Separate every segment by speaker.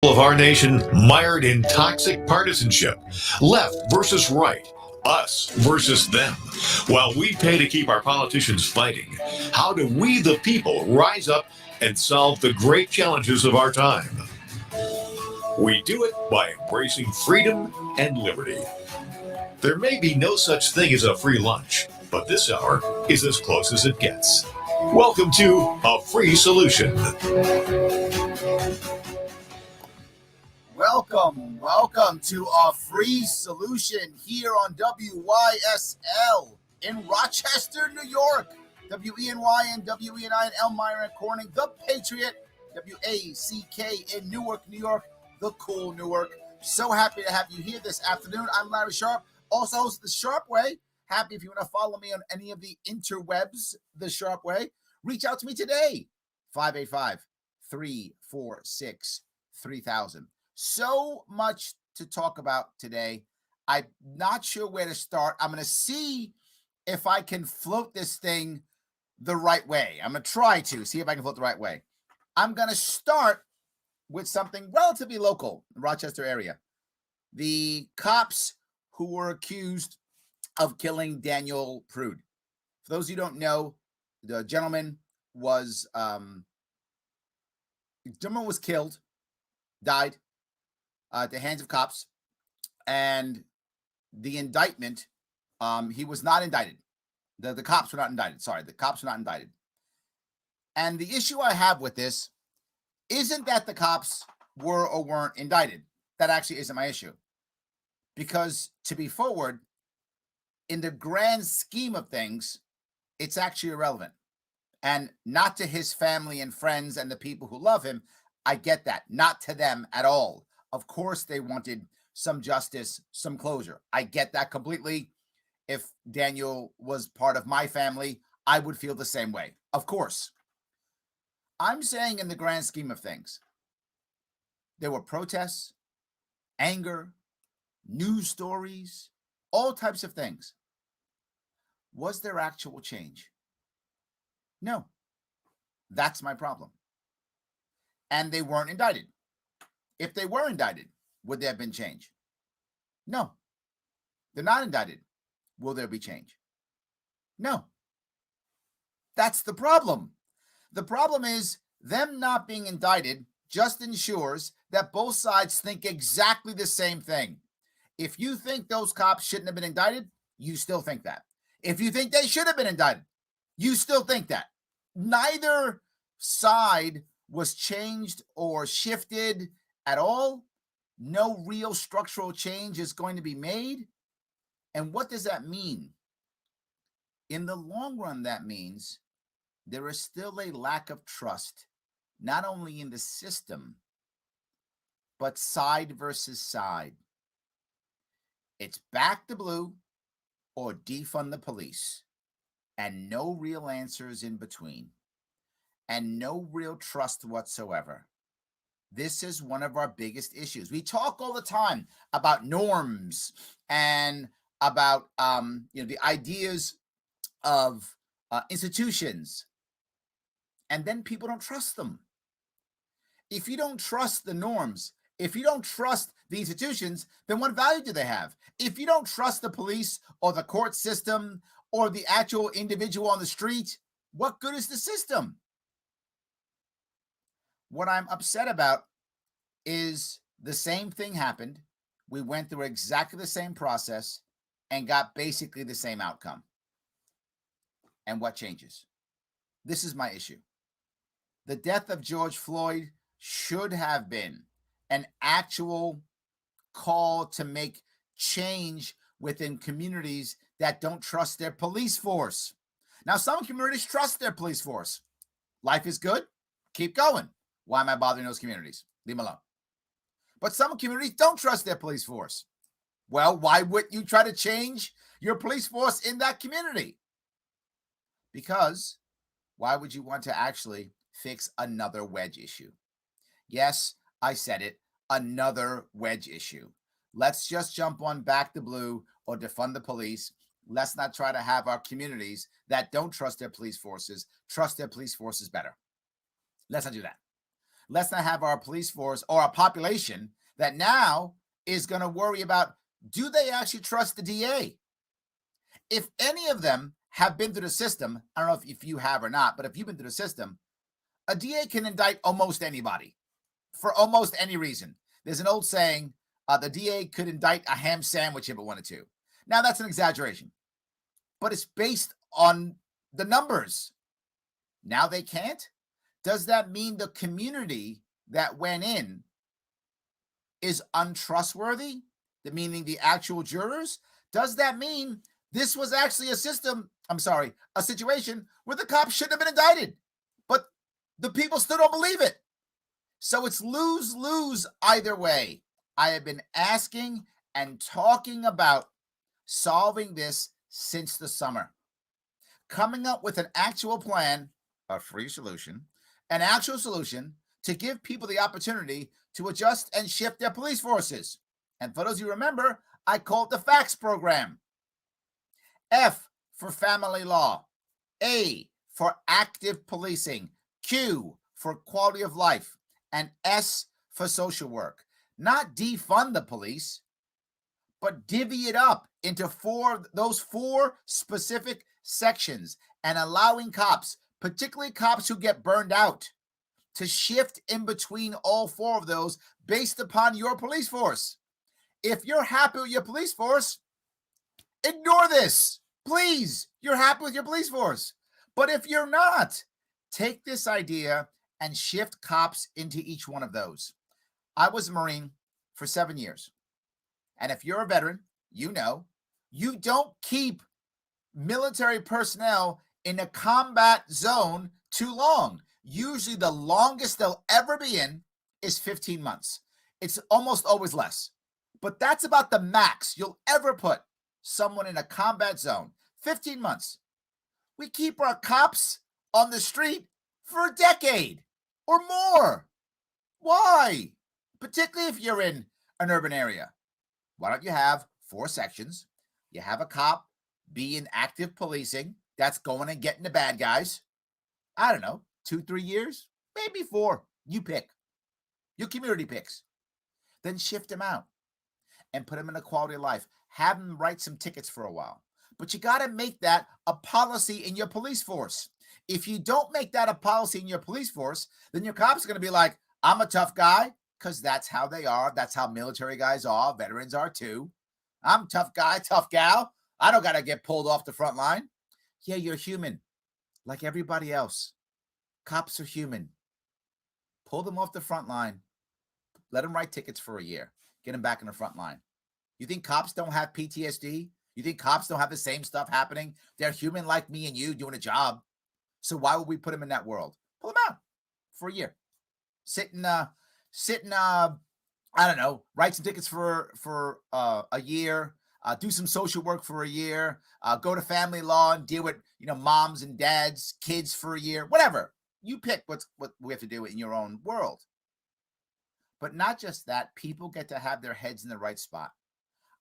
Speaker 1: Of our nation mired in toxic partisanship, left versus right, us versus them. While we pay to keep our politicians fighting, how do we, the people, rise up and solve the great challenges of our time? We do it by embracing freedom and liberty. There may be no such thing as a free lunch, but this hour is as close as it gets. Welcome to A Free Solution.
Speaker 2: Welcome to A Free Solution here on WYSL in Rochester, New York, WENY and WENI in Elmira and Corning, The Patriot, WACK in Newark, New York, the cool Newark. So happy to have you here this afternoon. I'm Larry Sharp, also host of The Sharp Way. Happy if you want to follow me on any of the interwebs, The Sharp Way. Reach out to me today, 585-346-3000. So much to talk about today. I'm not sure where to start. I'm going to see if I can float this thing the right way. I'm going to try to see if I can float the right way. I'm going to start with something relatively local in the Rochester area. The cops who were accused of killing Daniel Prude. For those of you who don't know, the gentleman was killed, died at the hands of cops, and the indictment, he was not indicted. The cops were not indicted. Sorry, the cops were not indicted. And the issue I have with this isn't that the cops were or weren't indicted. That actually isn't my issue. Because to be forward, in the grand scheme of things, it's actually irrelevant. And not to his family and friends and the people who love him. I get that. Not to them at all. Of course, they wanted some justice, some closure. I get that completely. If Daniel was part of my family, I would feel the same way. Of course. I'm saying in the grand scheme of things, there were protests, anger, news stories, all types of things. Was there actual change? No. That's my problem. And they weren't indicted. If they were indicted, would there have been change? No. They're not indicted. Will there be change? No. That's the problem. The problem is them not being indicted just ensures that both sides think exactly the same thing. If you think those cops shouldn't have been indicted, you still think that. If you think they should have been indicted, you still think that. Neither side was changed or shifted at all. No real structural change is going to be made. And what does that mean? In the long run, that means there is still a lack of trust, not only in the system, but side versus side. It's back the blue or defund the police, and no real answers in between, and no real trust whatsoever. This is one of our biggest issues. We talk all the time about norms and about the ideas of institutions, and then people don't trust them. If you don't trust the norms, if you don't trust the institutions, then what value do they have? If you don't trust the police or the court system or the actual individual on the street, what good is the system? What I'm upset about is the same thing happened. We went through exactly the same process and got basically the same outcome. And what changes? This is my issue. The death of George Floyd should have been an actual call to make change within communities that don't trust their police force. Now, some communities trust their police force. Life is good. Keep going. Why am I bothering those communities? Leave them alone. But some communities don't trust their police force. Well, why wouldn't you try to change your police force in that community? Because why would you want to actually fix another wedge issue? Yes, I said it, another wedge issue. Let's just jump on back the blue or defund the police. Let's not try to have our communities that don't trust their police forces trust their police forces better. Let's not do that. Let's not have our police force or our population that now is going to worry about, do they actually trust the DA? If any of them have been through the system, I don't know if you have or not, but if you've been through the system, a DA can indict almost anybody for almost any reason. There's an old saying, the DA could indict a ham sandwich if it wanted to. Now, that's an exaggeration, but it's based on the numbers. Now they can't? Does that mean the community that went in is untrustworthy? Meaning the actual jurors? Does that mean this was actually a situation where the cops shouldn't have been indicted, but the people still don't believe it? So it's lose-lose either way. I have been asking and talking about solving this since the summer, coming up with an actual plan, a free solution, an actual solution to give people the opportunity to adjust and shift their police forces. And for those of you who remember, I call it the FACTS program. F for family law, A for active policing, Q for quality of life, and S for social work. Not defund the police, but divvy it up into those four specific sections and allowing cops, particularly cops who get burned out, to shift in between all four of those based upon your police force. If you're happy with your police force, ignore this. Please, you're happy with your police force. But if you're not, take this idea and shift cops into each one of those. I was a Marine for 7 years. And if you're a veteran, you know, you don't keep military personnel in a combat zone too long. Usually the longest they'll ever be in is 15 months. It's almost always less. But that's about the max you'll ever put someone in a combat zone, 15 months. We keep our cops on the street for a decade or more. Why? Particularly if you're in an urban area. Why don't you have 4 sections? You have a cop be in active policing. That's going and getting the bad guys. I don't know, 2-3 years, maybe 4. You pick. Your community picks. Then shift them out and put them in a quality of life. Have them write some tickets for a while. But you got to make that a policy in your police force. If you don't make that a policy in your police force, then your cops are going to be like, I'm a tough guy, because that's how they are. That's how military guys are. Veterans are too. I'm a tough guy, tough gal. I don't got to get pulled off the front line. Yeah, you're human, like everybody else. Cops are human. Pull them off the front line. Let them write tickets for a year. Get them back in the front line. You think cops don't have PTSD? You think cops don't have the same stuff happening? They're human like me and you doing a job. So why would we put them in that world? Pull them out for a year. Sit and I don't know, write some tickets for a year. Do some social work for a year. Go to family law and deal with moms and dads, kids for a year. Whatever. You pick what we have to do in your own world. But not just that, people get to have their heads in the right spot.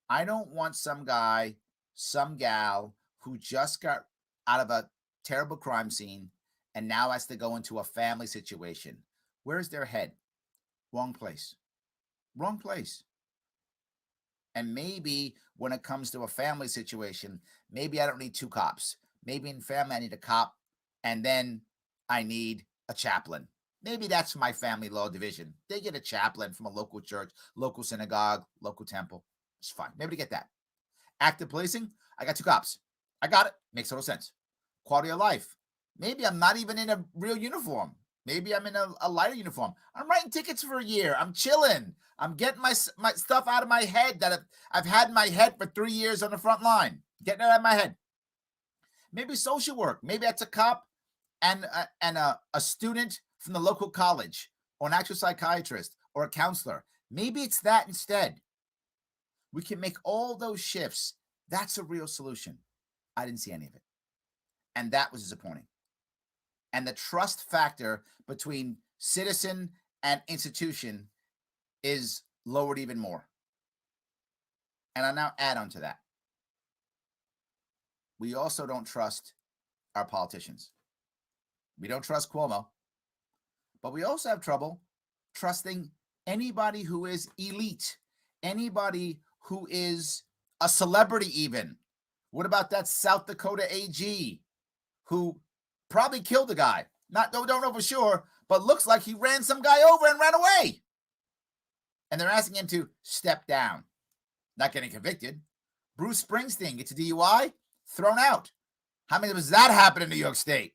Speaker 2: I don't want some guy, some gal who just got out of a terrible crime scene and now has to go into a family situation. Where's their head? Wrong place. Wrong place. And maybe when it comes to a family situation, maybe I don't need 2 cops. Maybe in family I need a cop, and then I need a chaplain. Maybe that's my family law division. They get a chaplain from a local church, local synagogue, local temple. It's fine. Maybe to get that. Active policing, I got 2 cops. I got it. Makes total sense. Quality of life. Maybe I'm not even in a real uniform. Maybe I'm in a lighter uniform. I'm writing tickets for a year. I'm chilling. I'm getting my stuff out of my head that I've had in my head for 3 years on the front line. Getting it out of my head. Maybe social work. Maybe that's a cop and a student from the local college, or an actual psychiatrist or a counselor. Maybe it's that instead. We can make all those shifts. That's a real solution. I didn't see any of it. And that was disappointing. And the trust factor between citizen and institution is lowered even more. And I'll now add on to that. We also don't trust our politicians. We don't trust Cuomo. But we also have trouble trusting anybody who is elite, anybody who is a celebrity even. What about that South Dakota AG who probably killed a guy? Don't know for sure, but looks like he ran some guy over and ran away. And they're asking him to step down. Not getting convicted. Bruce Springsteen gets a DUI, thrown out. How many does that happen in New York State?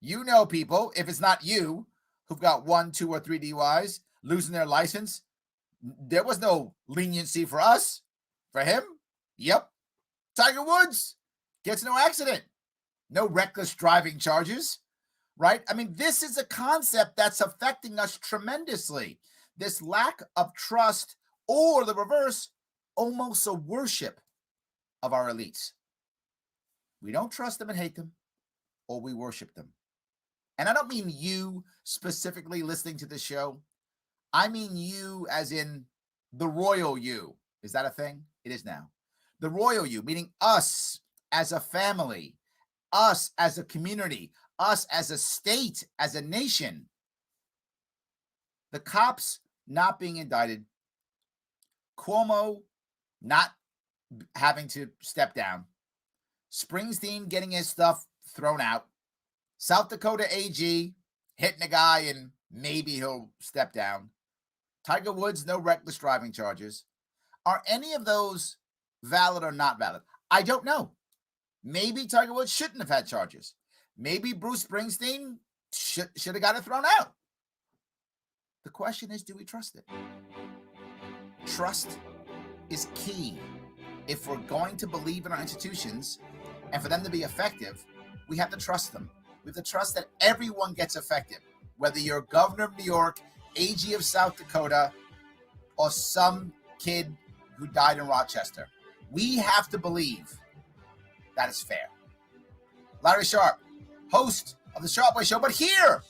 Speaker 2: You know people, if it's not you, who've got 1, 2, or 3 DUIs, losing their license. There was no leniency for us. For him, yep. Tiger Woods gets no accident. No reckless driving charges, right? I mean, this is a concept that's affecting us tremendously. This lack of trust, or the reverse, almost a worship of our elites. We don't trust them and hate them, or we worship them. And I don't mean you specifically listening to the show. I mean you as in the royal you. Is that a thing? It is now. The royal you, meaning us as a family, us as a community, us as a state, as a nation. The cops not being indicted, Cuomo not having to step down, Springsteen getting his stuff thrown out, South Dakota AG hitting a guy and maybe he'll step down, Tiger Woods, no reckless driving charges. Are any of those valid or not valid? I don't know. Maybe Tiger Woods shouldn't have had charges. Maybe Bruce Springsteen should have got it thrown out. The question is, do we trust it? Trust is key. If we're going to believe in our institutions and for them to be effective, we have to trust them. We have to trust that everyone gets effective, whether you're governor of New York, AG of South Dakota, or some kid who died in Rochester. We have to believe that is fair. Larry Sharp, host of the Sharp Way Show, but here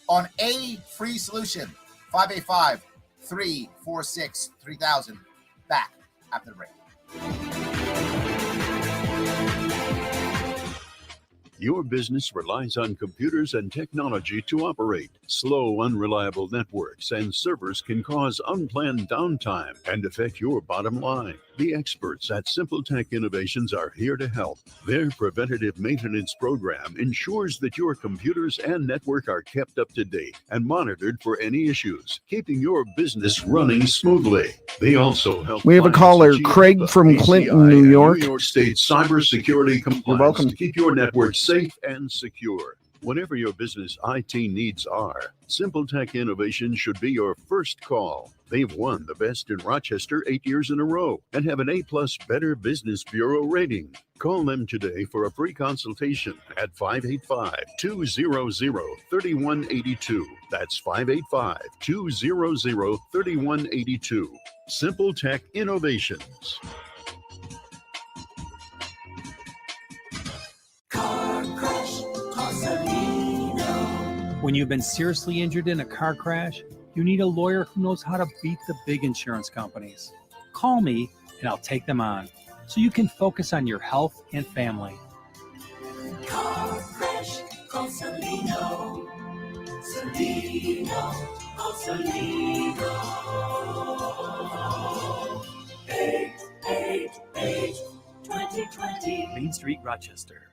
Speaker 2: on A Free Solution, 585-346-3000. Back after the break.
Speaker 3: Your business relies on computers and technology to operate. Slow, unreliable networks and servers can cause unplanned downtime and affect your bottom line. The experts at Simple Tech Innovations are here to help. Their preventative maintenance program ensures that your computers and network are kept up to date and monitored for any issues, keeping your business running smoothly. They also help.
Speaker 4: We have a caller, Craig from Clinton, New York.
Speaker 3: New York State cybersecurity compliance.
Speaker 4: You're welcome.
Speaker 3: To keep your network safe and secure. Whatever your business IT needs are, Simple Tech Innovation should be your first call. They've won the best in Rochester 8 years in a row and have an A+ Better Business Bureau rating. Call them today for a free consultation at 585-200-3182. That's 585-200-3182. Simple Tech Innovations.
Speaker 5: When you've been seriously injured in a car crash, you need a lawyer who knows how to beat the big insurance companies. Call me and I'll take them on so you can focus on your health and family.
Speaker 6: Car crash, call Salino. Salino, call Salino. 888-2020.
Speaker 7: Main Street, Rochester.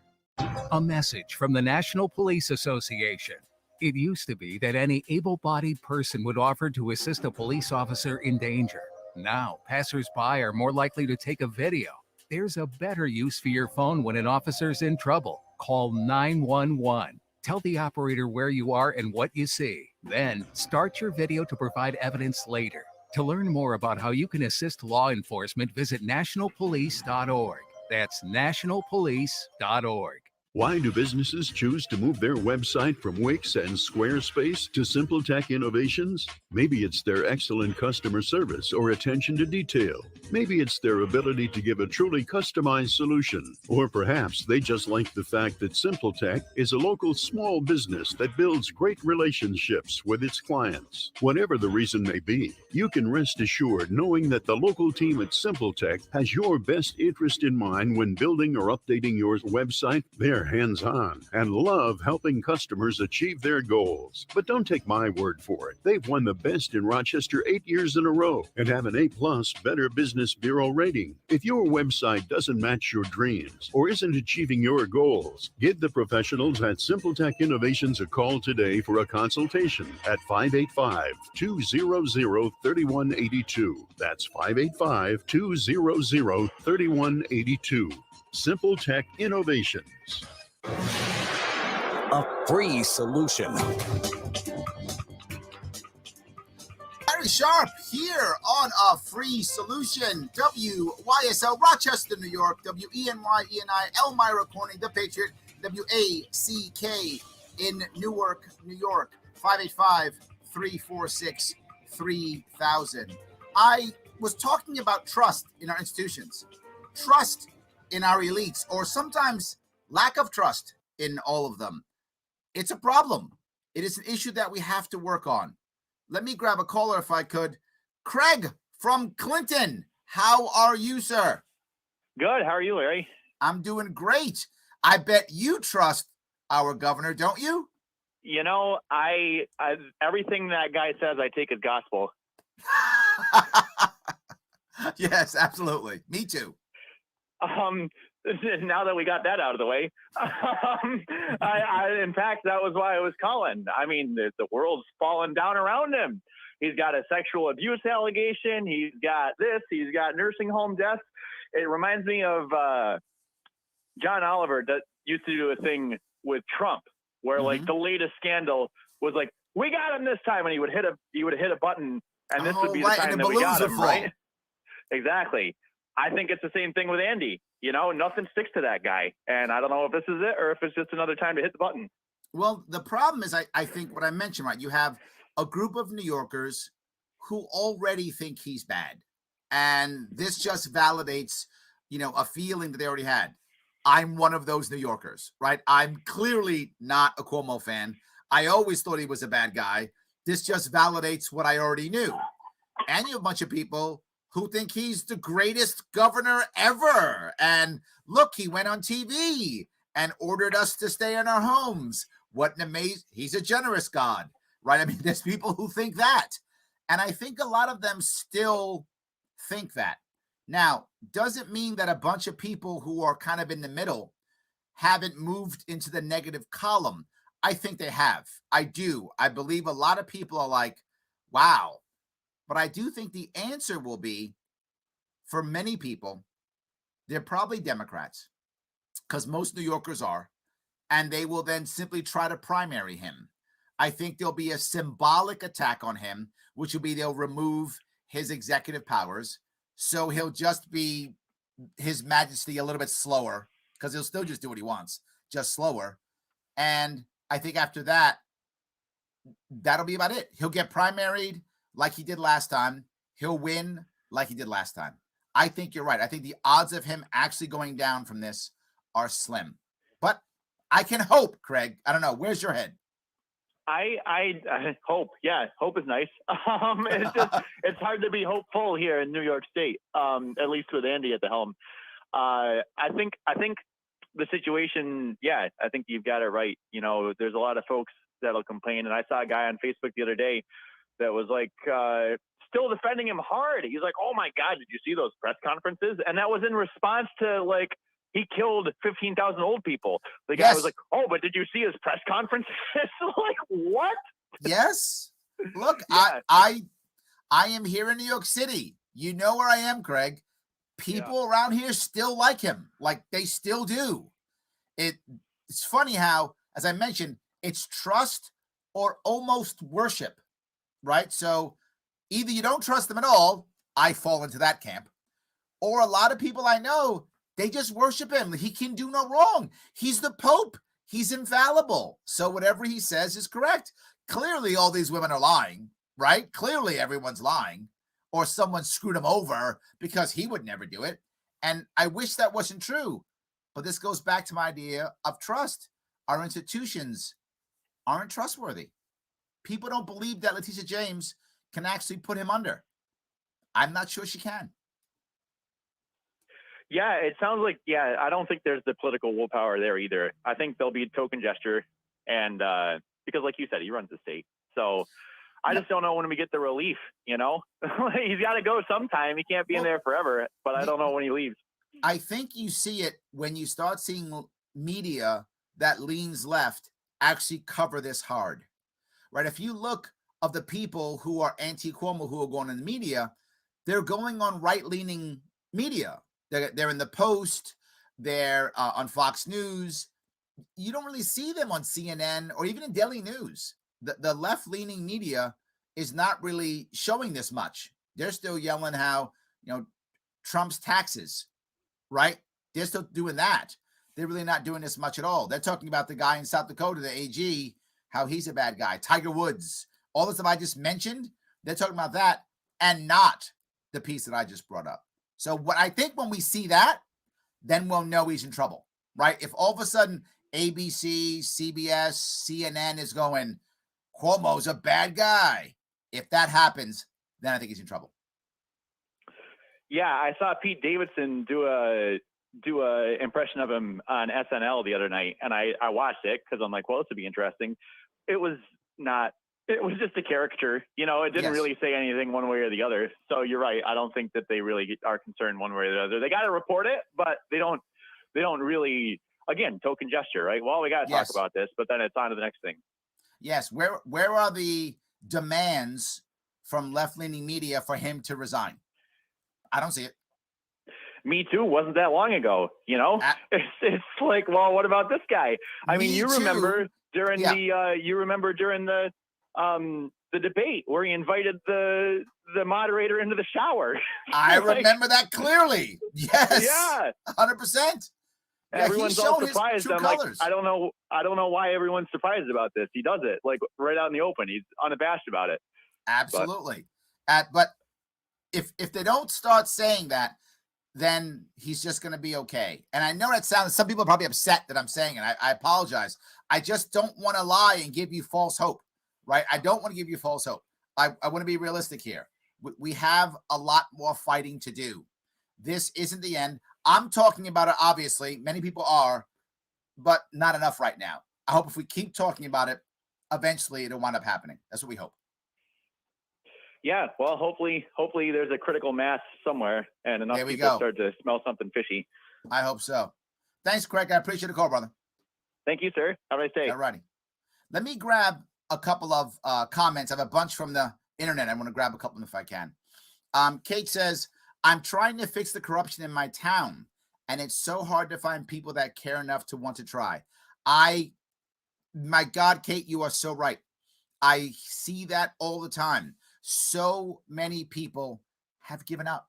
Speaker 7: A message from the National Police Association. It used to be that any able-bodied person would offer to assist a police officer in danger. Now, passers-by are more likely to take a video. There's a better use for your phone when an officer's in trouble. Call 911. Tell the operator where you are and what you see. Then, start your video to provide evidence later. To learn more about how you can assist law enforcement, visit nationalpolice.org. That's nationalpolice.org.
Speaker 3: Why do businesses choose to move their website from Wix and Squarespace to Simple Tech Innovations? Maybe it's their excellent customer service or attention to detail. Maybe it's their ability to give a truly customized solution. Or perhaps they just like the fact that Simple Tech is a local small business that builds great relationships with its clients. Whatever the reason may be, you can rest assured knowing that the local team at Simple Tech has your best interest in mind when building or updating your website. They're hands-on and love helping customers achieve their goals. But don't take my word for it. They've won the best in Rochester 8 years in a row and have an A+ Better Business Bureau rating. If your website doesn't match your dreams or isn't achieving your goals, give the professionals at Simple Tech Innovations a call today for a consultation at 585-200-3182. That's 585-200-3182. Simple Tech Innovations.
Speaker 8: A free solution.
Speaker 2: Larry Sharp here on A Free Solution. WYSL, Rochester, New York. WENY, Elmira, Corning, The Patriot. WACK in Newark, New York. 585-346-3000. I was talking about trust in our institutions, trust in our elites, or sometimes lack of trust in all of them. It's a problem. It is an issue that we have to work on. Let me grab a caller if I could. Craig from Clinton. How are you, sir?
Speaker 9: Good. How are you, Larry?
Speaker 2: I'm doing great. I bet you trust our governor, don't you?
Speaker 9: You know, I everything that guy says, I take as gospel.
Speaker 2: Yes, absolutely. Me too.
Speaker 9: Now that we got that out of the way, in fact, that was why I was calling. I mean, the world's fallen down around him. He's got a sexual abuse allegation. He's got this. He's got nursing home deaths. It reminds me of John Oliver that used to do a thing with Trump, where like the latest scandal was like, "We got him this time," and he would hit a button, and this would be the time that we got him, right? Exactly. I think it's the same thing with Andy. You know, nothing sticks to that guy. And I don't know if this is it or if it's just another time to hit the button.
Speaker 2: Well, the problem is, I think what I mentioned, right? You have a group of New Yorkers who already think he's bad. And this just validates, you know, a feeling that they already had. I'm one of those New Yorkers, right? I'm clearly not a Cuomo fan. I always thought he was a bad guy. This just validates what I already knew. And you have a bunch of people who think he's the greatest governor ever. And look, he went on TV and ordered us to stay in our homes. What an amazing, he's a generous God, right? I mean, there's people who think that. And I think a lot of them still think that. Now, does it mean that a bunch of people who are kind of in the middle haven't moved into the negative column? I think they have. I do. I believe a lot of people are like, wow. But I do think the answer will be, for many people, they're probably Democrats, because most New Yorkers are, and they will then simply try to primary him. I think there'll be a symbolic attack on him, which will be they'll remove his executive powers, so he'll just be His Majesty a little bit slower, because he'll still just do what he wants, just slower. And I think after that, that'll be about it. He'll get primaried like he did last time. He'll win like he did last time. I think you're right. I think the odds of him actually going down from this are slim. But I can hope, Craig. I don't know. Where's your head?
Speaker 9: I hope. Yeah, hope is nice. It's just it's hard to be hopeful here in New York State, at least with Andy at the helm. I think the situation, yeah, I think you've got it right. You know, there's a lot of folks that'll complain. And I saw a guy on Facebook the other day that was like still defending him hard. He's like, "Oh my God, did you see those press conferences?" And that was in response to like, he killed 15,000 old people. The guy was like, "Oh, but did you see his press conferences?" Like, what?
Speaker 2: Yes. Look,
Speaker 9: Yeah.
Speaker 2: I am here in New York City. You know where I am, Craig. People around here still like him. Like, they still do. It's funny how, as I mentioned, it's trust or almost worship, right? So either you don't trust him at all, I fall into that camp, or a lot of people I know, they just worship him. He can do no wrong. He's the Pope. He's infallible. So whatever he says is correct. Clearly, all these women are lying, right? Clearly, everyone's lying, or someone screwed him over because he would never do it. And I wish that wasn't true. But this goes back to my idea of trust. Our institutions aren't trustworthy. People don't believe that Letitia James can actually put him under. I'm not sure she can.
Speaker 9: Yeah, it sounds like, I don't think there's the political willpower there either. I think there'll be a token gesture, and because like you said, he runs the state. So I just don't know when we get the relief, He's got to go sometime. He can't be in there forever, but I don't know when he leaves.
Speaker 2: I think you see it when you start seeing media that leans left actually cover this hard, right? If you look of the people who are anti-Cuomo who are going in the media, they're going on right-leaning media. They're in the Post, they're on Fox News. You don't really see them on CNN or even in Daily News. The left-leaning media is not really showing this much. They're still yelling how, Trump's taxes, right? They're still doing that. They're really not doing this much at all. They're talking about the guy in South Dakota, the AG, how he's a bad guy. Tiger Woods, all the stuff I just mentioned, they're talking about that and not the piece that I just brought up. So what I think when we see that, then we'll know he's in trouble, right? If all of a sudden ABC, CBS, CNN is going, Cuomo's a bad guy. If that happens, then I think he's in trouble.
Speaker 9: Yeah, I saw Pete Davidson do a impression of him on SNL the other night, and I watched it because I'm like, well, this would be interesting. It was just a caricature, it didn't really say anything one way or the other. So you're right. I don't think that they really are concerned one way or the other. They got to report it, but they don't really, again, token gesture, right? Well, we got to talk about this, but then it's on to the next thing.
Speaker 2: Yes. Where are the demands from left-leaning media for him to resign? I don't see it.
Speaker 9: Me too. Wasn't that long ago, it's like, well, what about this guy? I mean, you remember during the debate where he invited the moderator into the shower.
Speaker 2: I remember that clearly. Yes.
Speaker 9: Yeah.
Speaker 2: 100%.
Speaker 9: Everyone's all surprised. I'm like, I don't know why everyone's surprised about this. He does it like right out in the open. He's unabashed about it.
Speaker 2: Absolutely. But if they don't start saying that, then he's just going to be okay. And I know that sounds, some people are probably upset that I'm saying it. I apologize. I just don't want to lie and give you false hope, right? I don't want to give you false hope. I want to be realistic here. We have a lot more fighting to do. This isn't the end. I'm talking about it, obviously. Many people are, but not enough right now. I hope if we keep talking about it, eventually it'll wind up happening. That's what we hope.
Speaker 9: Yeah, well, hopefully there's a critical mass somewhere and enough people start to smell something fishy.
Speaker 2: I hope so. Thanks, Craig. I appreciate the call, brother.
Speaker 9: Thank you, sir. Have a nice day.
Speaker 2: All righty. Let me grab a couple of comments. I have a bunch from the internet. I want to grab a couple if I can. Kate says, I'm trying to fix the corruption in my town, and it's so hard to find people that care enough to want to try. My God, Kate, you are so right. I see that all the time. So many people have given up.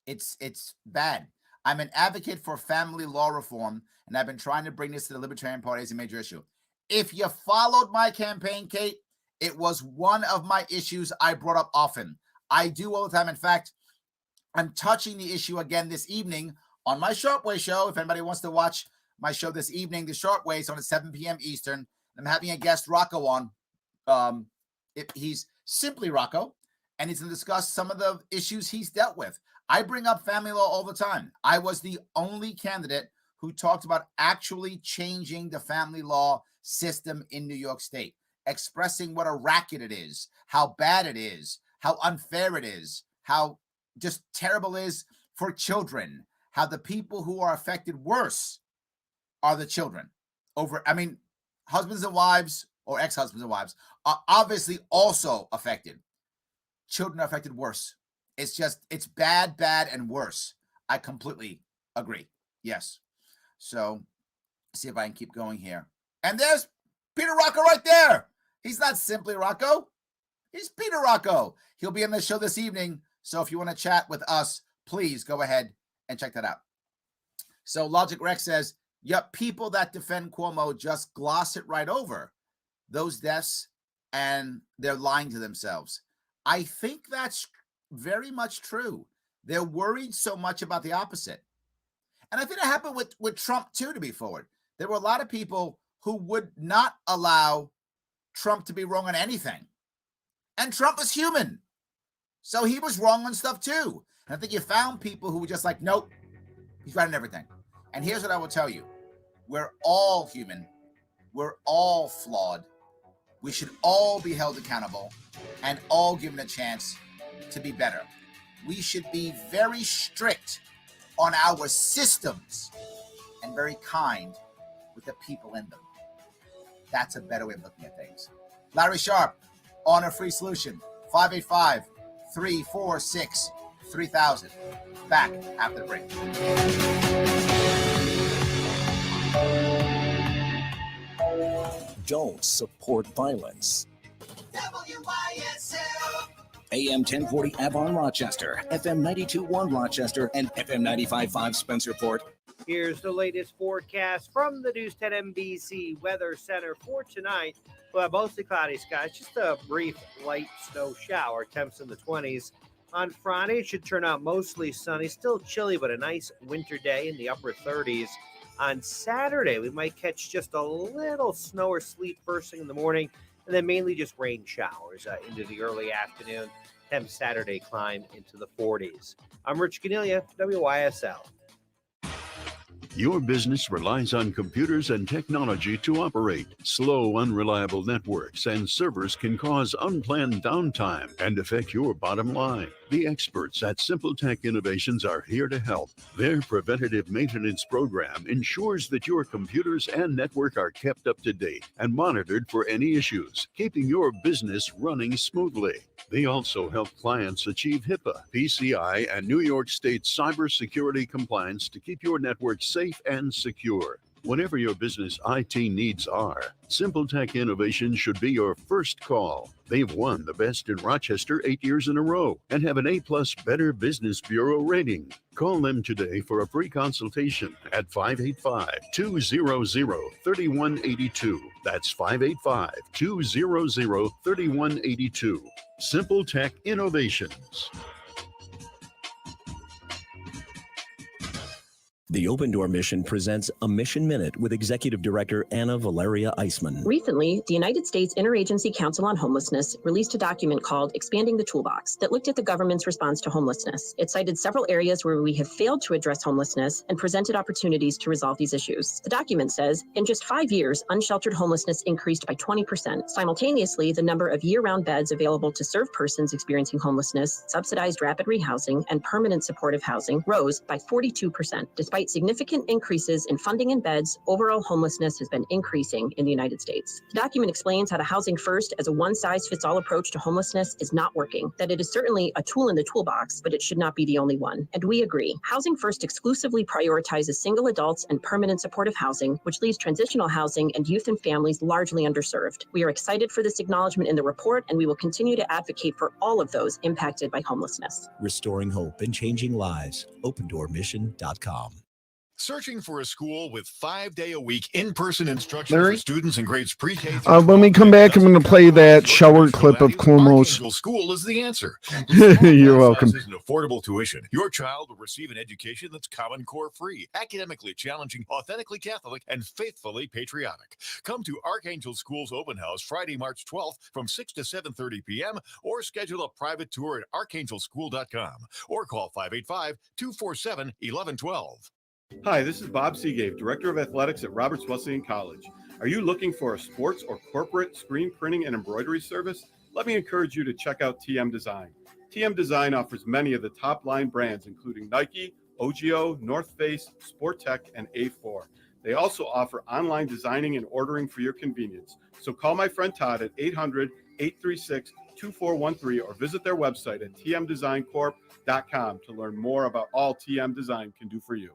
Speaker 2: It's bad. I'm an advocate for family law reform, and I've been trying to bring this to the Libertarian Party as a major issue. If you followed my campaign, Kate, it was one of my issues I brought up often. I do all the time. In fact, I'm touching the issue again this evening on my Shortwave show. If anybody wants to watch my show this evening, the Shortwave is on at 7 p.m. Eastern. I'm having a guest, Rocco, on. He's simply Rocco, and he's going to discuss some of the issues he's dealt with. I bring up family law all the time. I was the only candidate who talked about actually changing the family law system in New York State, expressing what a racket it is, how bad it is, how unfair it is, how just terrible it is for children, how the people who are affected worse are the children. Husbands and wives or ex-husbands and wives are obviously also affected. Children are affected worse. It's bad, and worse. I completely agree. Yes. So see if I can keep going here. And there's Peter Rocco right there. He's not simply Rocco. He's Peter Rocco. He'll be on the show this evening. So if you want to chat with us, please go ahead and check that out. So Logic Rex says, yep, people that defend Cuomo just gloss it right over those deaths, and they're lying to themselves. I think that's very much true. They're worried so much about the opposite. And I think it happened with Trump too, to be forward. There were a lot of people who would not allow Trump to be wrong on anything. And Trump was human. So he was wrong on stuff too. And I think you found people who were just like, nope, He's right on everything. And here's what I will tell you. We're all human. We're all flawed. We should all be held accountable and all given a chance to be better. We should be very strict on our systems and very kind with the people in them. That's a better way of looking at things. Larry Sharp, on a free solution, 585-346-3000. Back after the break.
Speaker 8: Don't support violence.
Speaker 6: WYSL.
Speaker 8: AM 1040 Avon Rochester, FM 92.1 Rochester, and FM 95.5 Spencerport.
Speaker 10: Here's the latest forecast from the News 10 NBC Weather Center for tonight. We'll have mostly cloudy skies, just a brief light snow shower, temps in the 20s. On Friday, it should turn out mostly sunny, still chilly, but a nice winter day in the upper 30s. On Saturday, we might catch just a little snow or sleet first thing in the morning, and then mainly just rain showers into the early afternoon. Temps Saturday climb into the 40s. I'm Rich Cornelia, WYSL.
Speaker 3: Your business relies on computers and technology to operate. Slow, unreliable networks and servers can cause unplanned downtime and affect your bottom line. The experts at Simple Tech Innovations are here to help. Their preventative maintenance program ensures that your computers and network are kept up to date and monitored for any issues, keeping your business running smoothly. They also help clients achieve HIPAA, PCI, and New York State cybersecurity compliance to keep your network safe and secure. Whatever your business IT needs are, Simple Tech Innovations should be your first call. They've won the Best in Rochester 8 years in a row and have an A+ Better Business Bureau rating. Call them today for a free consultation at 585-200-3182. That's 585-200-3182. Simple Tech Innovations.
Speaker 8: The Open Door Mission presents a Mission Minute with Executive Director Anna Valeria Eisman.
Speaker 11: Recently, the United States Interagency Council on Homelessness released a document called Expanding the Toolbox that looked at the government's response to homelessness. It cited several areas where we have failed to address homelessness and presented opportunities to resolve these issues. The document says, in just 5 years, unsheltered homelessness increased by 20%. Simultaneously, the number of year-round beds available to serve persons experiencing homelessness, subsidized rapid rehousing, and permanent supportive housing rose by 42%. Despite significant increases in funding and beds, overall homelessness has been increasing in the United States. The document explains how the Housing First as a one-size-fits-all approach to homelessness is not working, that it is certainly a tool in the toolbox, but it should not be the only one. And we agree. Housing First exclusively prioritizes single adults and permanent supportive housing, which leaves transitional housing and youth and families largely underserved. We are excited for this acknowledgement in the report, and we will continue to advocate for all of those impacted by homelessness.
Speaker 8: Restoring hope and changing lives. OpenDoorMission.com.
Speaker 1: Searching for a school with 5-day-a-week in-person instruction
Speaker 4: Larry?
Speaker 1: for students in grades pre-K.
Speaker 4: When we come back, I'm going to play that shower clip of Cuomo's.
Speaker 1: Archangel School is the answer.
Speaker 4: You're welcome.
Speaker 1: An affordable tuition. Your child will receive an education that's Common Core free, academically challenging, authentically Catholic, and faithfully patriotic. Come to Archangel School's open house Friday, March 12th from 6 to 7:30 p.m. or schedule a private tour at archangelschool.com or call 585-247-1112.
Speaker 12: Hi, this is Bob Seagate, Director of Athletics at Roberts Wesleyan College. Are you looking for a sports or corporate screen printing and embroidery service? Let me encourage you to check out TM Design. TM Design offers many of the top line brands, including Nike, OGO, North Face, Sportech, and A4. They also offer online designing and ordering for your convenience. So call my friend Todd at 800-836-2413 or visit their website at tmdesigncorp.com to learn more about all TM Design can do for you.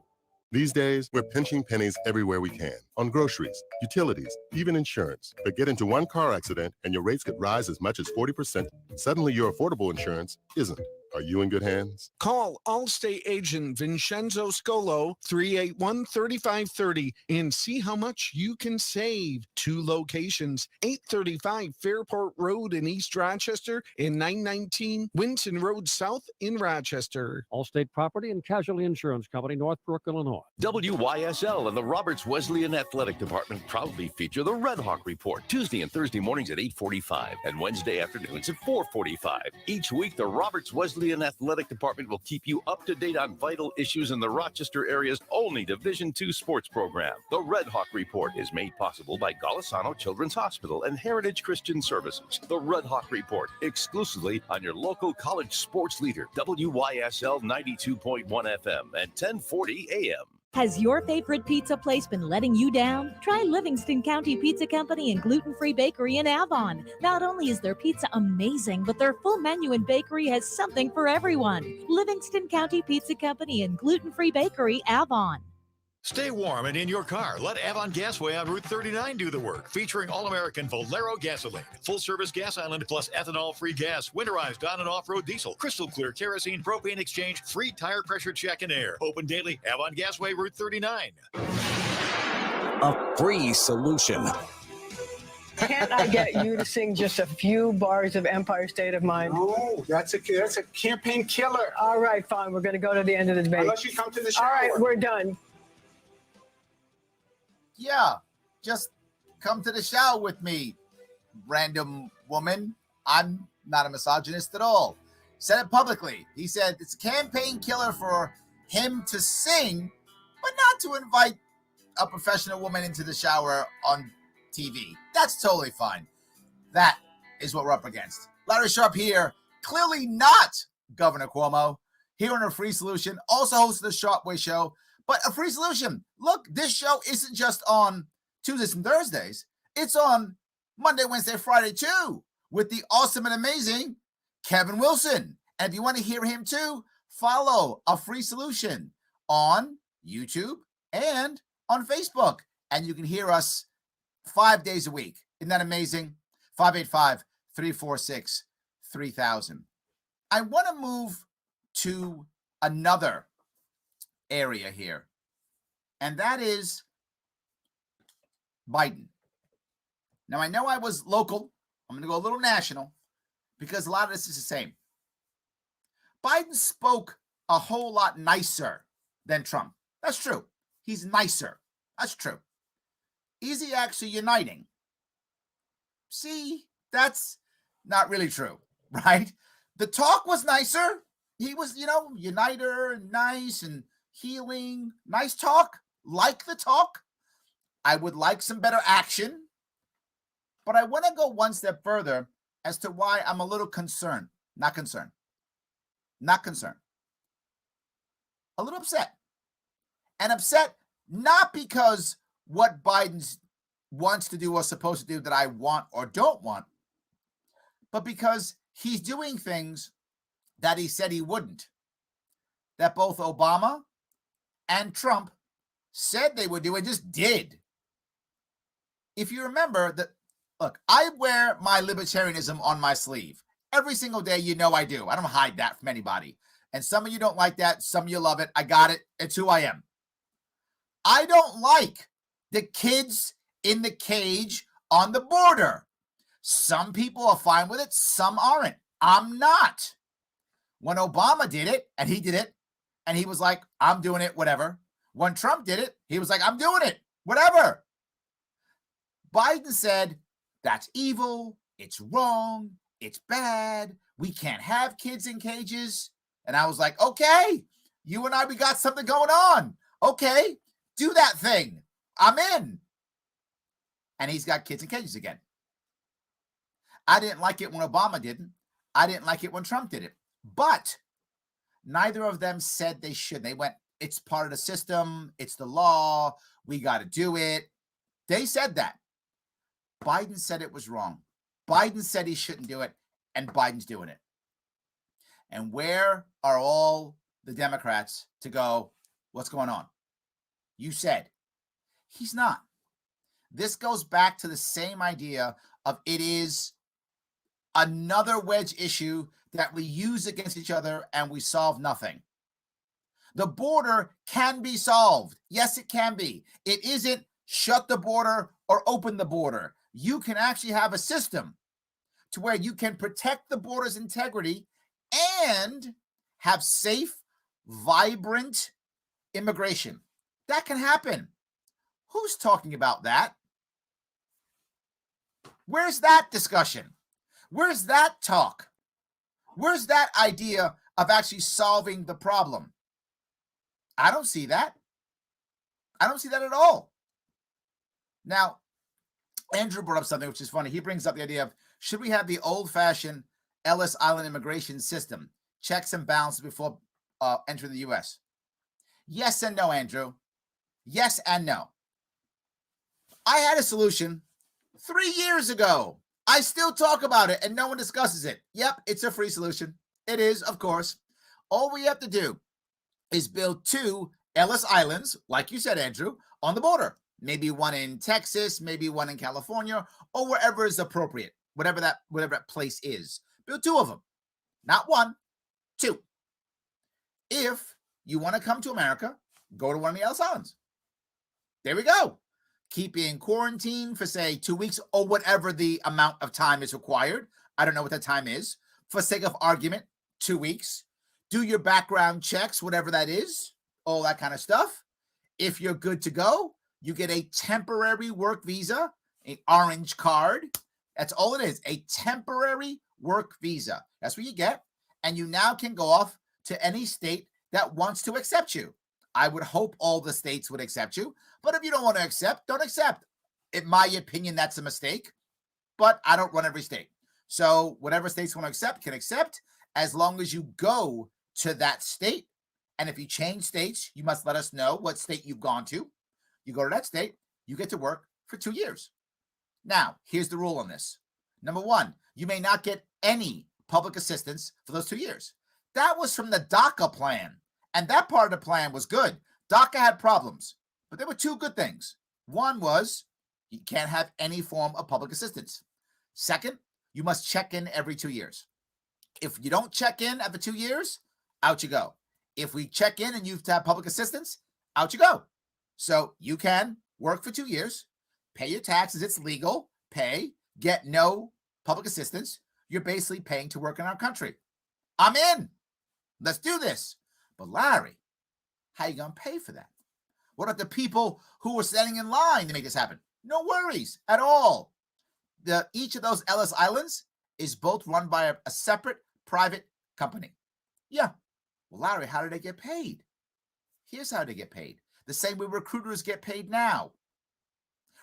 Speaker 13: These days, we're pinching pennies everywhere we can, on groceries, utilities, even insurance. But get into one car accident and your rates could rise as much as 40%. Suddenly, your affordable insurance isn't. Are you in good hands?
Speaker 14: Call Allstate agent Vincenzo Scolo, 381-3530, and see how much you can save. 2 locations, 835 Fairport Road in East Rochester and 919 Winton Road South in Rochester.
Speaker 15: Allstate Property and Casualty Insurance Company, Northbrook, Illinois.
Speaker 16: WYSL and the Roberts Wesleyan Athletic Department proudly feature the Red Hawk Report, Tuesday and Thursday mornings at 8:45 and Wednesday afternoons at 4:45. Each week, the Roberts Wesleyan Wesleyan Athletic Department will keep you up to date on vital issues in the Rochester area's only Division II sports program. The Red Hawk Report is made possible by Golisano Children's Hospital and Heritage Christian Services. The Red Hawk Report, exclusively on your local college sports leader, WYSL 92.1 FM and 1040 AM.
Speaker 17: Has your favorite pizza place been letting you down? Try Livingston County Pizza Company and Gluten-Free Bakery in Avon. Not only is their pizza amazing, but their full menu and bakery has something for everyone. Livingston County Pizza Company and Gluten-Free Bakery, Avon.
Speaker 1: Stay warm and in your car. Let Avon Gasway on Route 39 do the work. Featuring all-American Valero gasoline, full-service gas island plus ethanol-free gas, winterized on and off-road diesel, crystal clear kerosene, propane exchange, free tire pressure check and air. Open daily. Avon Gasway, Route 39.
Speaker 8: A free solution.
Speaker 18: Can't I get you to sing just a few bars of Empire State of Mind?
Speaker 19: No, that's a campaign killer.
Speaker 18: All right, fine. We're going to go to the end of the debate.
Speaker 19: Unless you come to the shower.
Speaker 18: All right, we're done.
Speaker 2: Yeah, just come to the shower with me, random woman. I'm not a misogynist at all. Said it publicly. He said it's a campaign killer for him to sing, but not to invite a professional woman into the shower on TV. That's totally fine. That is what we're up against. Larry Sharp here, clearly not Governor Cuomo, here on A Free Solution, also host of the Sharp Way Show. But A Free Solution. Look, this show isn't just on Tuesdays and Thursdays. It's on Monday, Wednesday, Friday, too, with the awesome and amazing Kevin Wilson. And if you want to hear him, too, follow A Free Solution on YouTube and on Facebook. And you can hear us 5 days a week. Isn't that amazing? 585-346-3000. I want to move to another area here, and that is Biden. Now, I know I was local. I'm going to go a little national because a lot of this is the same. Biden spoke a whole lot nicer than Trump. That's true. He's nicer. That's true. Is he actually uniting? See, that's not really true, right? The talk was nicer. He was, uniter and nice and healing, nice talk, like the talk. I would like some better action, but I want to go one step further as to why I'm a little concerned. Not concerned. A little upset. And upset not because what Biden wants to do or supposed to do that I want or don't want, but because he's doing things that he said he wouldn't, that both Obama and Trump said they would do and just did. If you remember that, look, I wear my libertarianism on my sleeve every single day. I do. I don't hide that from anybody. And some of you don't like that. Some of you love it. I got it. It's who I am. I don't like the kids in the cage on the border. Some people are fine with it. Some aren't. I'm not. When Obama did it, and he did it, and he was like, I'm doing it, whatever. When Trump did it, he was like, I'm doing it, whatever. Biden said, that's evil, it's wrong, it's bad, we can't have kids in cages. And I was like, okay, you and I, we got something going on. Okay, do that thing. I'm in. And he's got kids in cages again. I didn't like it when Obama didn't. I didn't like it when Trump did it. But neither of them said they should. They went, it's part of the system. It's the law. We got to do it. They said that. Biden said it was wrong. Biden said he shouldn't do it, and Biden's doing it. And where are all the Democrats to go, what's going on? You said. He's not. This goes back to the same idea of it is another wedge issue that we use against each other and we solve nothing. The border can be solved. Yes, it can be. It isn't shut the border or open the border. You can actually have a system to where you can protect the border's integrity and have safe, vibrant immigration. That can happen. Who's talking about that? Where's that discussion? Where's that talk? Where's that idea of actually solving the problem. I don't see that. I don't see that at all. Now, Andrew brought up something which is funny. He brings up the idea of, should we have the old-fashioned Ellis Island immigration system, checks and balances before entering the U.S.? Yes and no, Andrew. Yes and no. I had a solution 3 years ago. I still talk about it and no one discusses it. Yep, it's a free solution. It is, of course. All we have to do is build 2 Ellis Islands, like you said, Andrew, on the border. Maybe one in Texas, maybe one in California, or wherever is appropriate, whatever that place is. Build 2 of them. Not 1, 2. If you want to come to America, go to one of the Ellis Islands. There we go. Keep you in quarantine for, say, 2 weeks or whatever the amount of time is required. I don't know what the time is. For sake of argument, 2 weeks. Do your background checks, whatever that is, all that kind of stuff. If you're good to go, you get a temporary work visa, an orange card. That's all it is, a temporary work visa. That's what you get. And you now can go off to any state that wants to accept you. I would hope all the states would accept you. But if you don't want to accept, don't accept. In my opinion, that's a mistake. But I don't run every state. So whatever states want to accept can accept, as long as you go to that state. And if you change states, you must let us know what state you've gone to. You go to that state, you get to work for 2 years. Now, here's the rule on this. Number 1, you may not get any public assistance for those 2 years. That was from the DACA plan. And that part of the plan was good. DACA had problems, but there were 2 good things. One was you can't have any form of public assistance. Second, you must check in every 2 years. If you don't check in after 2 years, out you go. If we check in and you've had public assistance, out you go. So you can work for 2 years, pay your taxes, it's legal, pay, get no public assistance. You're basically paying to work in our country. I'm in. Let's do this. But Larry, how are you going to pay for that? What are the people who are standing in line to make this happen? No worries at all. Each of those Ellis Islands is both run by a separate private company. Yeah. Well, Larry, how do they get paid? Here's how they get paid. The same way recruiters get paid now.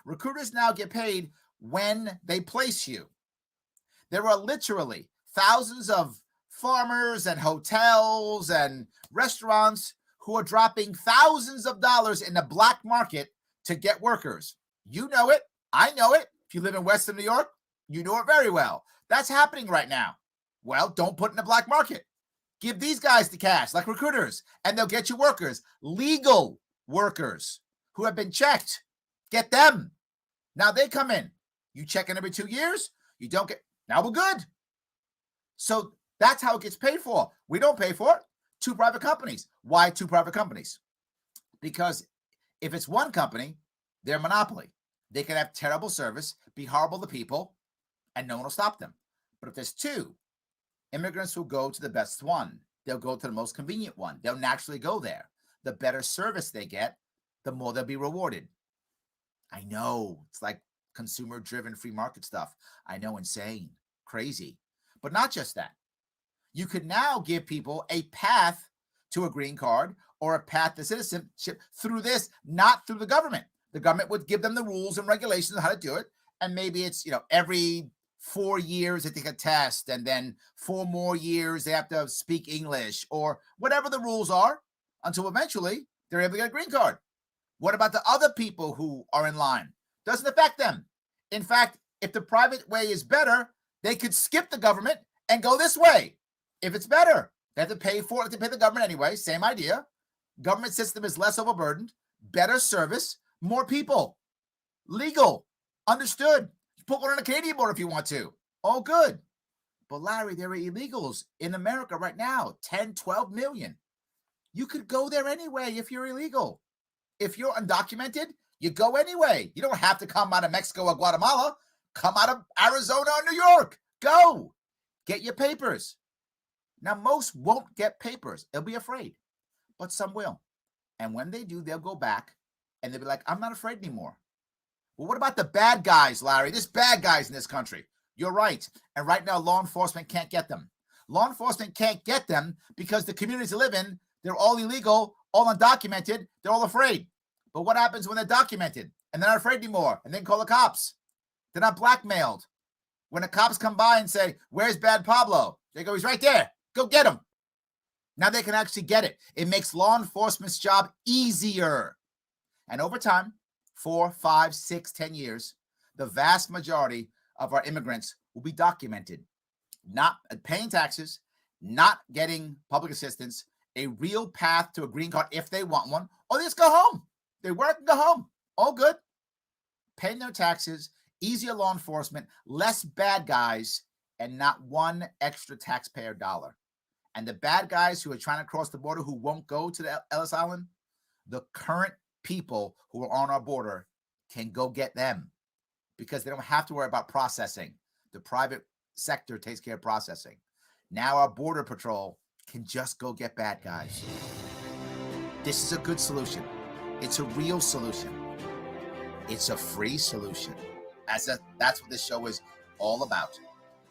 Speaker 2: Recruiters now get paid when they place you. There are literally thousands of farmers and hotels and restaurants who are dropping thousands of dollars in the black market to get workers. You know it. I know it. If you live in Western New York, you know it very well. That's happening right now. Well, don't put in the black market. Give these guys the cash, like recruiters, and they'll get you workers, legal workers who have been checked. Get them. Now they come in. You check in every 2 years. You don't get. Now we're good. So that's how it gets paid for. We don't pay for it. 2 private companies. Why 2 private companies? Because if it's one company, they're a monopoly. They can have terrible service, be horrible to people, and no one will stop them. But if there's 2, immigrants will go to the best one. They'll go to the most convenient one. They'll naturally go there. The better service they get, the more they'll be rewarded. I know it's like consumer-driven free market stuff. I know, insane, crazy. But not just that. You could now give people a path to a green card or a path to citizenship through this, not through the government. The government would give them the rules and regulations on how to do it. And maybe it's, every 4 years they take a test, and then 4 more years they have to speak English, or whatever the rules are, until eventually they're able to get a green card. What about the other people who are in line? Doesn't affect them. In fact, if the private way is better, they could skip the government and go this way. If it's better, they have to pay for it, to pay the government anyway. Same idea. Government system is less overburdened, better service, more people. Legal. Understood. You put one on the Canadian border if you want to. All good. But Larry, there are illegals in America right now, 10, 12 million. You could go there anyway if you're illegal. If you're undocumented, you go anyway. You don't have to come out of Mexico or Guatemala. Come out of Arizona or New York. Go. Get your papers. Now, most won't get papers. They'll be afraid. But some will. And when they do, they'll go back and they'll be like, I'm not afraid anymore. Well, what about the bad guys, Larry? There's bad guys in this country. You're right. And right now, law enforcement can't get them. Law enforcement can't get them because the communities they live in, they're all illegal, all undocumented, they're all afraid. But what happens when they're documented and they're not afraid anymore and they can call the cops? They're not blackmailed. When the cops come by and say, where's Bad Pablo? They go, he's right there. Go get him. Now they can actually get it. It makes law enforcement's job easier. And over time, 4, 5, 6, 10 years, the vast majority of our immigrants will be documented, not paying taxes, not getting public assistance, a real path to a green card if they want one, or they just go home. They work and go home. All good. Paying their taxes, easier law enforcement, less bad guys, and not one extra taxpayer dollar. And the bad guys who are trying to cross the border who won't go to the Ellis Island, the current people who are on our border can go get them because they don't have to worry about processing. The private sector takes care of processing. Now our border patrol can just go get bad guys. This is a good solution. It's a real solution. It's a free solution. That's what this show is all about.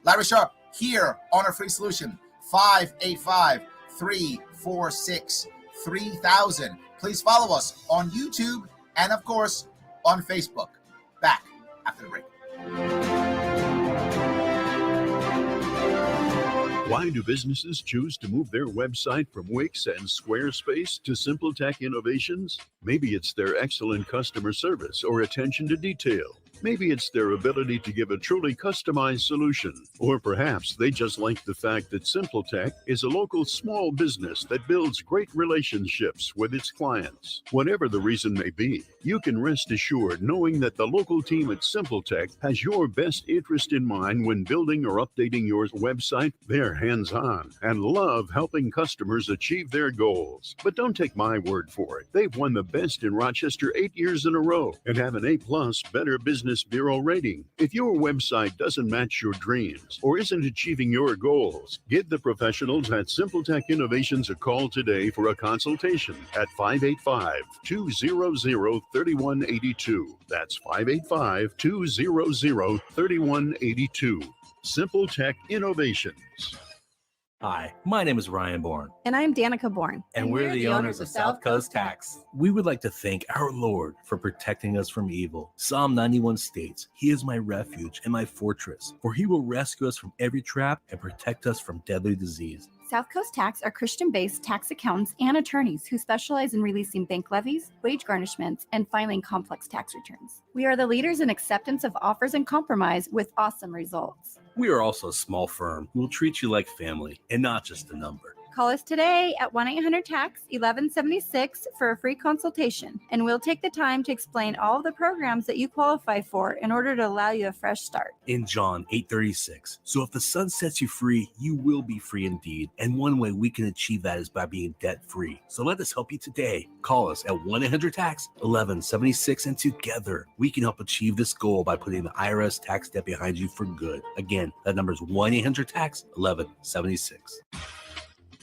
Speaker 2: Larry Sharp here on a free solution. 585-346-3000. Please follow us on YouTube and, of course, on Facebook. Back after the break.
Speaker 3: Why do businesses choose to move their website from Wix and Squarespace to SimpleTech Innovations? Maybe it's their excellent customer service or attention to detail. Maybe it's their ability to give a truly customized solution. Or perhaps they just like the fact that SimpleTech is a local small business that builds great relationships with its clients. Whatever the reason may be, you can rest assured knowing that the local team at SimpleTech has your best interest in mind when building or updating your website. They're hands-on and love helping customers achieve their goals. But don't take my word for it. They've won the best in Rochester 8 years in a row and have an A+ Better Business Bureau rating. If your website doesn't match your dreams or isn't achieving your goals, give the professionals at SimpleTech Innovations a call today for a consultation at 585-200-3182. That's 585-200-3182. SimpleTech Innovations.
Speaker 20: Hi, my name is Ryan Bourne.
Speaker 21: And I'm Danica Bourne.
Speaker 20: And we're the owners of South Coast Tax. We would like to thank our Lord for protecting us from evil. Psalm 91 states, He is my refuge and my fortress, for He will rescue us from every trap and protect us from deadly disease.
Speaker 21: South Coast Tax are Christian-based tax accountants and attorneys who specialize in releasing bank levies, wage garnishments, and filing complex tax returns. We are the leaders in acceptance of offers and compromise with awesome results.
Speaker 20: We are also a small firm who will treat you like family and not just a number.
Speaker 21: Call us today at 1-800-TAX-1176 for a free consultation, and we'll take the time to explain all of the programs that you qualify for in order to allow you a fresh start.
Speaker 20: In John 8:36, so if the Son sets you free, you will be free indeed. And one way we can achieve that is by being debt-free. So let us help you today. Call us at 1-800-TAX-1176, and together we can help achieve this goal by putting the IRS tax debt behind you for good. Again, that number is 1-800-TAX-1176.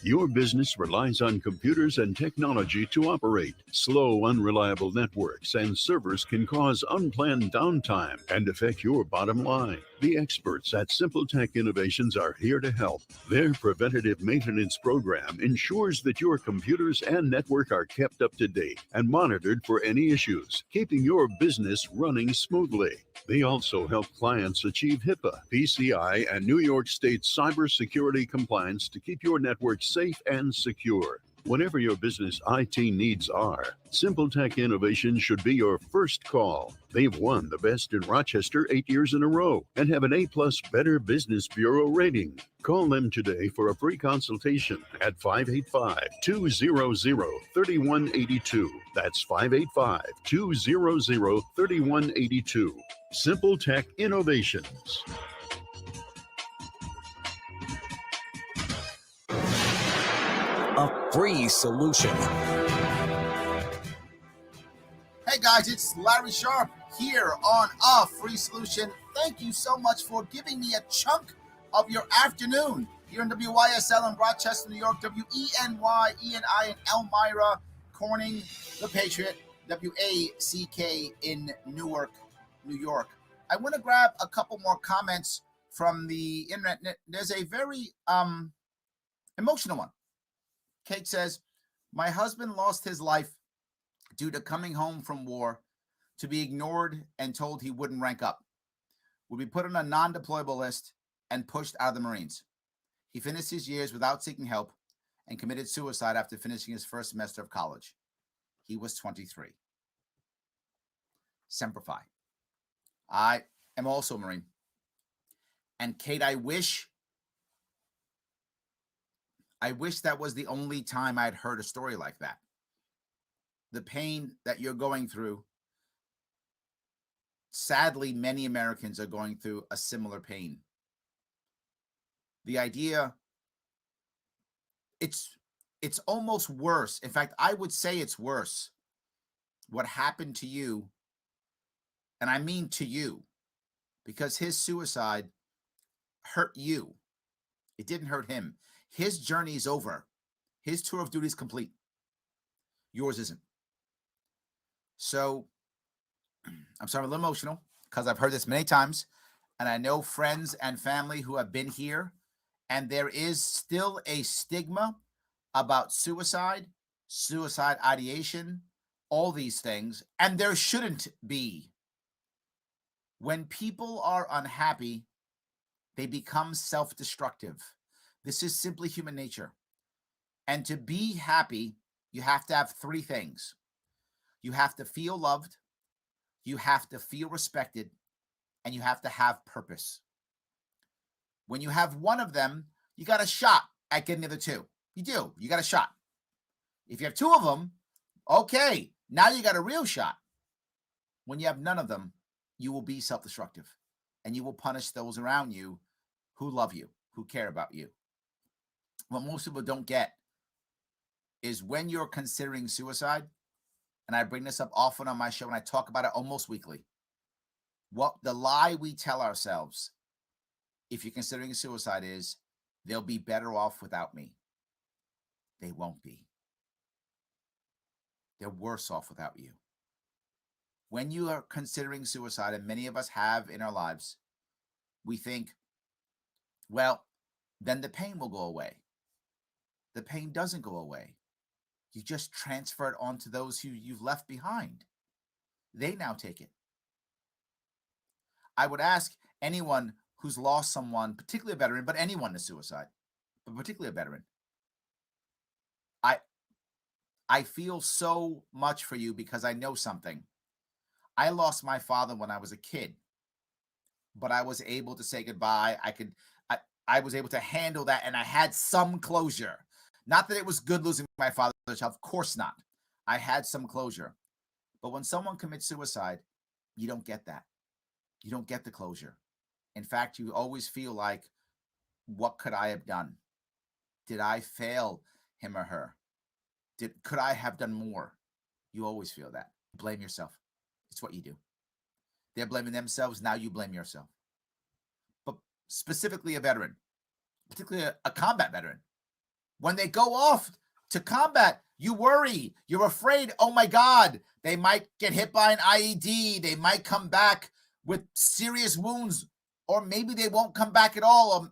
Speaker 3: Your business relies on computers and technology to operate. Slow, unreliable networks and servers can cause unplanned downtime and affect your bottom line. The experts at SimpleTech Innovations are here to help. Their preventative maintenance program ensures that your computers and network are kept up to date and monitored for any issues, keeping your business running smoothly. They also help clients achieve HIPAA, PCI, and New York State cybersecurity compliance to keep your network safe and secure. Whatever your business IT needs are, SimpleTech Innovations should be your first call. They've won the best in Rochester 8 years in a row and have an A+ Better Business Bureau rating. Call them today for a free consultation at 585-200-3182. That's 585-200-3182. SimpleTech Innovations.
Speaker 8: A free solution.
Speaker 2: Hey guys, it's Larry Sharp here on A Free Solution. Thank you so much for giving me a chunk of your afternoon here in WYSL in Rochester, New York, WENY, ENI in Elmira, Corning, The Patriot, WACK in Newark, New York. I want to grab a couple more comments from the internet. There's a very Emotional one. Kate says, my husband lost his life due to coming home from war to be ignored and told he wouldn't rank up, would be put on a non-deployable list and pushed out of the Marines. He finished his years without seeking help and committed suicide after finishing his first semester of college. He was 23. Semper Fi. I am also a Marine. And Kate, I wish that was the only time I'd heard a story like that. The pain that you're going through, sadly, many Americans are going through a similar pain. The idea, it's almost worse. In fact, I would say it's worse what happened to you, and I mean to you, because his suicide hurt you. It didn't hurt him. His journey is over. His tour of duty is complete. Yours isn't. So I'm sorry, I'm a little emotional because I've heard this many times, and I know friends and family who have been here, and there is still a stigma about suicide, suicide ideation, all these things, and there shouldn't be. When people are unhappy, they become self-destructive. This is simply human nature. And to be happy, you have to have three things. You have to feel loved, you have to feel respected, and you have to have purpose. When you have one of them, you got a shot at getting the other two. You do. You got a shot. If you have two of them, okay, now you got a real shot. When you have none of them, you will be self-destructive, and you will punish those around you who love you, who care about you. What most people don't get is when you're considering suicide, and I bring this up often on my show and I talk about it almost weekly, what the lie we tell ourselves if you're considering suicide is, they'll be better off without me. They won't be. They're worse off without you. When you are considering suicide, and many of us have in our lives, we think, well, then the pain will go away. The pain doesn't go away. You just transfer it onto those who you've left behind. They now take it. I would ask anyone who's lost someone, particularly a veteran, but anyone to suicide, but particularly a veteran, I feel so much for you because I know something. I lost my father when I was a kid, but I was able to say goodbye. I was able to handle that, and I had some closure. Not that it was good losing my father, of course not. I had some closure. But when someone commits suicide, you don't get that. You don't get the closure. In fact, you always feel like, what could I have done? Did I fail him or her? Could I have done more? You always feel that. Blame yourself. It's what you do. They're blaming themselves. Now you blame yourself. But specifically a veteran, particularly a combat veteran, when they go off to combat, you worry. You're afraid, oh my God, they might get hit by an IED. They might come back with serious wounds, or maybe they won't come back at all.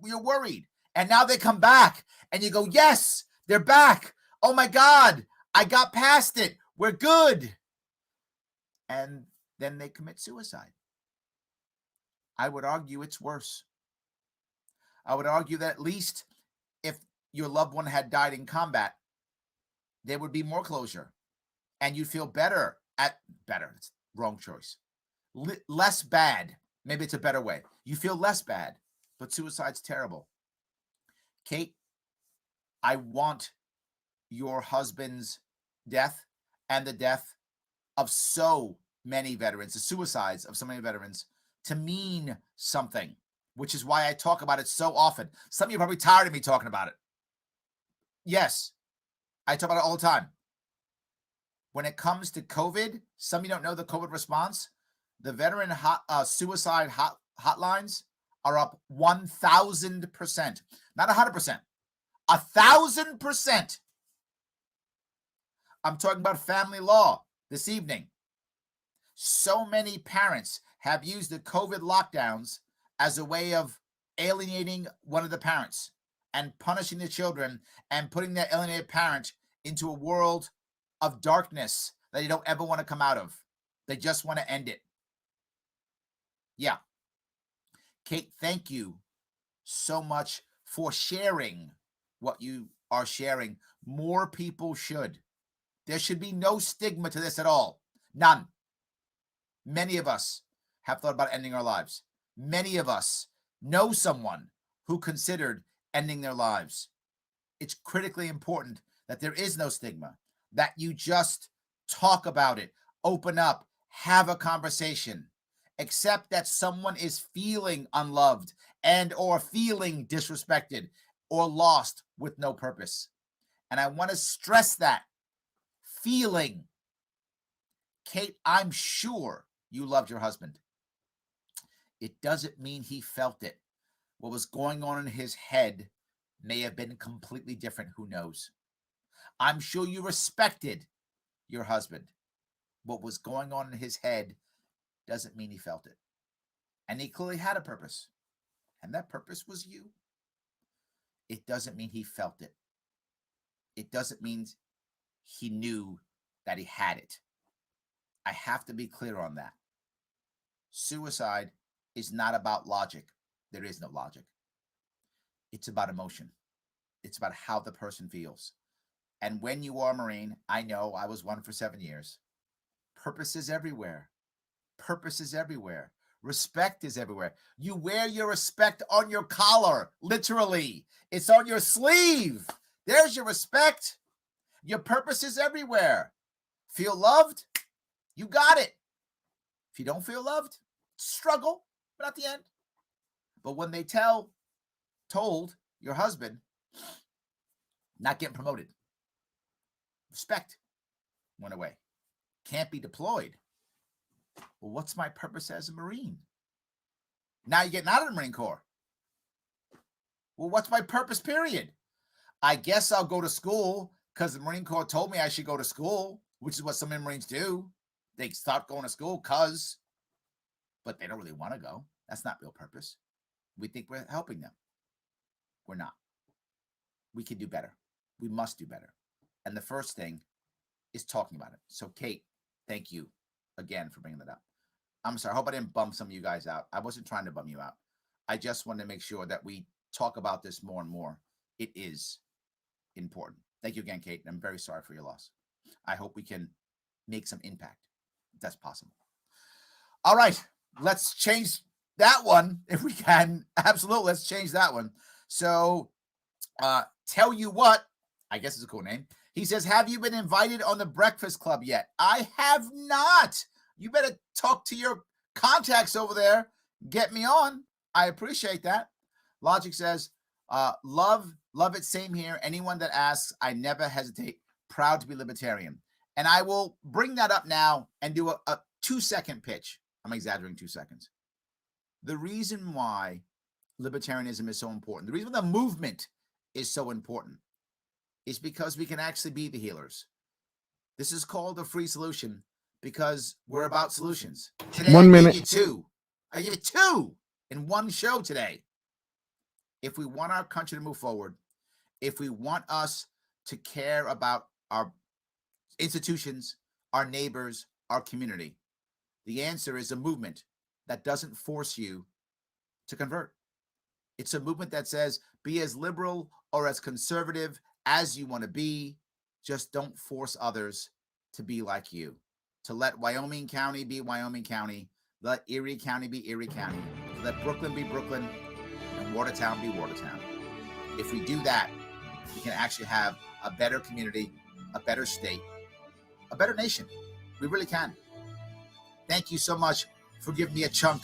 Speaker 2: You're worried. And now they come back and you go, yes, they're back. Oh my God, I got past it. We're good. And then they commit suicide. I would argue it's worse. I would argue that at least if your loved one had died in combat, there would be more closure and you'd feel better. It's wrong choice. Less bad. Maybe it's a better way. You feel less bad, but suicide's terrible. Kate, I want your husband's death and the death of so many veterans, the suicides of so many veterans, to mean something, which is why I talk about it so often. Some of you are probably tired of me talking about it. Yes, I talk about it all the time. When it comes to COVID, some of you don't know the COVID response. The veteran suicide hotlines are up 1,000%, not 100%, 1,000%. I'm talking about family law this evening. So many parents have used the COVID lockdowns as a way of alienating one of the parents, and punishing the children and putting their alienated parent into a world of darkness that they don't ever want to come out of. They just want to end it. Yeah. Kate, thank you so much for sharing what you are sharing. More people should. There should be no stigma to this at all. None. Many of us have thought about ending our lives. Many of us know someone who considered ending their lives. It's critically important that there is no stigma, that you just talk about it, open up, have a conversation, accept that someone is feeling unloved and or feeling disrespected or lost with no purpose. And I want to stress that feeling. Kate, I'm sure you loved your husband. It doesn't mean he felt it. What was going on in his head may have been completely different. Who knows? I'm sure you respected your husband. What was going on in his head doesn't mean he felt it. And he clearly had a purpose. And that purpose was you. It doesn't mean he felt it. It doesn't mean he knew that he had it. I have to be clear on that. Suicide is not about logic. There is no logic. It's about emotion. It's about how the person feels. And when you are a Marine, I know I was one for 7 years. Purpose is everywhere. Purpose is everywhere. Respect is everywhere. You wear your respect on your collar, literally. It's on your sleeve. There's your respect. Your purpose is everywhere. Feel loved? You got it. If you don't feel loved, struggle, but at the end. But when they told your husband, not getting promoted, respect went away. Can't be deployed. Well, what's my purpose as a Marine? Now you're getting out of the Marine Corps. Well, what's my purpose, period? I guess I'll go to school because the Marine Corps told me I should go to school, which is what some Marines do. They stop going to school but they don't really want to go. That's not real purpose. We think we're helping them. We're not. We can do better. We must do better. And the first thing is talking about it. So, Kate, thank you again for bringing that up. I'm sorry. I hope I didn't bum some of you guys out. I wasn't trying to bum you out. I just wanted to make sure that we talk about this more and more. It is important. Thank you again, Kate. I'm very sorry for your loss. I hope we can make some impact if that's possible. All right. Let's change that one if we can. Absolutely. Let's change that one. So, tell you what, I guess it's a cool name. He says, have you been invited on the Breakfast Club yet? I have not. You better talk to your contacts over there. Get me on. I appreciate that. Logic says, love it. Same here. Anyone that asks, I never hesitate. Proud to be libertarian. And I will bring that up now and do a 2-second pitch. I'm exaggerating 2 seconds. The reason why libertarianism is so important, the reason the movement is so important, is because we can actually be the healers. This is called a free solution because we're about solutions. Today,
Speaker 4: 1 minute.
Speaker 2: I gave you two in one show today. If we want our country to move forward, if we want us to care about our institutions, our neighbors, our community, the answer is a movement that doesn't force you to convert. It's a movement that says, be as liberal or as conservative as you want to be. Just don't force others to be like you. To let Wyoming County be Wyoming County. Let Erie County be Erie County. Let Brooklyn be Brooklyn. And Watertown be Watertown. If we do that, we can actually have a better community, a better state, a better nation. We really can. Thank you so much for giving me a chunk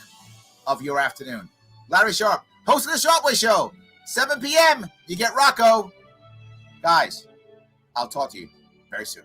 Speaker 2: of your afternoon. Larry Sharp, host of the Sharpway Show, 7 p.m. You get Rocco. Guys, I'll talk to you very soon.